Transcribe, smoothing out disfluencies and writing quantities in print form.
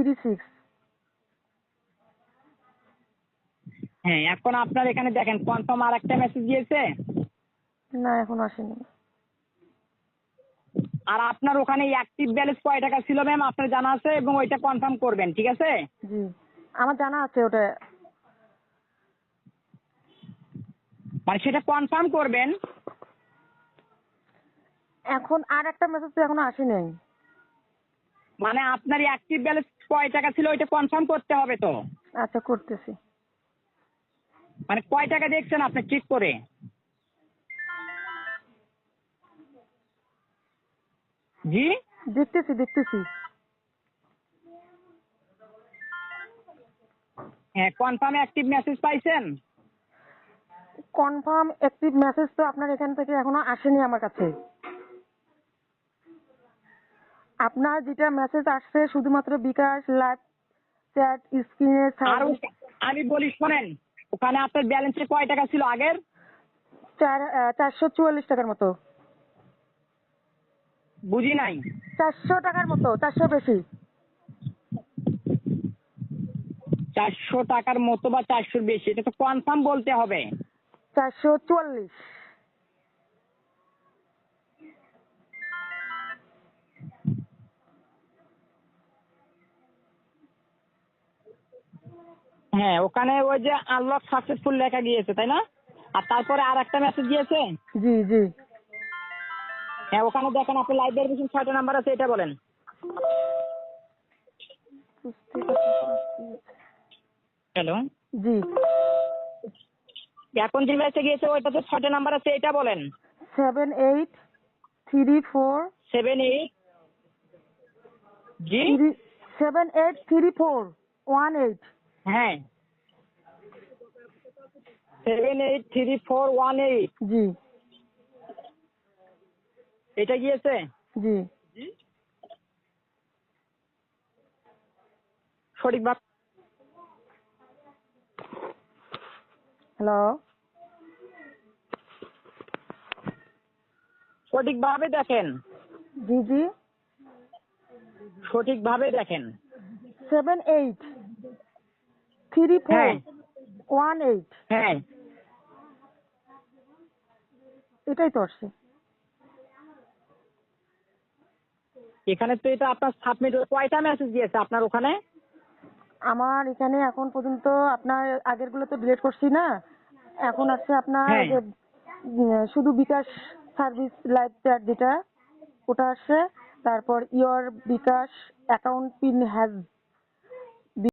7836। হ্যাঁ, এখন আপনার এখানে দেখেন কনফার্ম আর একটা মেসেজ দিয়েছে। না, এখন আসেনি। আর আপনার ওখানে অ্যাক্টিভ ব্যালেন্স কয় টাকা ছিল ম্যাম আপনার জানা আছে, এবং ওইটা কনফার্ম করবেন, ঠিক আছে? জি, আমার জানা আছে ওটা। মানে সেটা কনফার্ম করবেন। এখন আর একটা মেসেজ তো এখনো আসেনি। মানে আপনার অ্যাক্টিভ ব্যালেন্স কয় টাকা ছিল ওইটা কনফার্ম করতে হবে তো। আচ্ছা, করতেছি। মানে কয় টাকা দেখছেন আপনি ঠিক করে? জি, দেখতেছি দেখতেছি। হ্যাঁ, কনফার্ম অ্যাক্টিভ মেসেজ পাইছেন? কনফার্ম অ্যাক্টিভ মেসেজ তো আপনার এখান থেকে এখনো আসেনি আমার কাছে। আপনার যেটা মেসেজ আসছে শুধুমাত্র বিকাশ লাইভ চ্যাট স্ক্রিনে আর আমি বলি শোনেন, ওখানে আপনার ব্যালেন্সে কয় টাকা ছিল আগের? 444 টাকার মতো। বুঝি নাই। 400 টাকার মতো, 400 বেশি। 400 টাকার মতো বা 400 বেশি, এটা তো কনফার্ম বলতে হবে। 444। হ্যাঁ, ওখানে ওই যে আনলক সাকসেসফুল লেখা গিয়েছে, তাই না? আর তারপরে আর একটা মেসেজ দিয়েছে। জি জি। হ্যাঁ, ওখানে দেখেন আপনার লাইভ ভেরিফিকেশন 6টা নাম্বার আছে, এটা বলেন। হ্যালো, জি। এখন যে মেসেজ গিয়েছে ওইটাতে 6টা নাম্বার আছে, এটা বলেন। 7834 78 জি 783418। হ্যাঁ, 783418 জি এটা গিয়েছে। জি। সঠিকভাবে হ্যালো। সঠিকভাবে দেখেন, জি জি। সঠিকভাবে দেখেন। 783418। হ্যাঁ হ্যাঁ, এটাই তো আসছে। এখানে তো এটা আপনার সাবমিট কয়টা মেসেজ দিয়েছে আপনার ওখানে? আমার এখানে এখন পর্যন্ত আপনার আগের গুলো তো ডিলিট করছি না, এখন আসছে আপনার হ্যাঁ, ওই যে শুধু বিকাশ সার্ভিস লাইভ চ্যাট যেটা, ওটা আসছে। তারপর your bKash account PIN has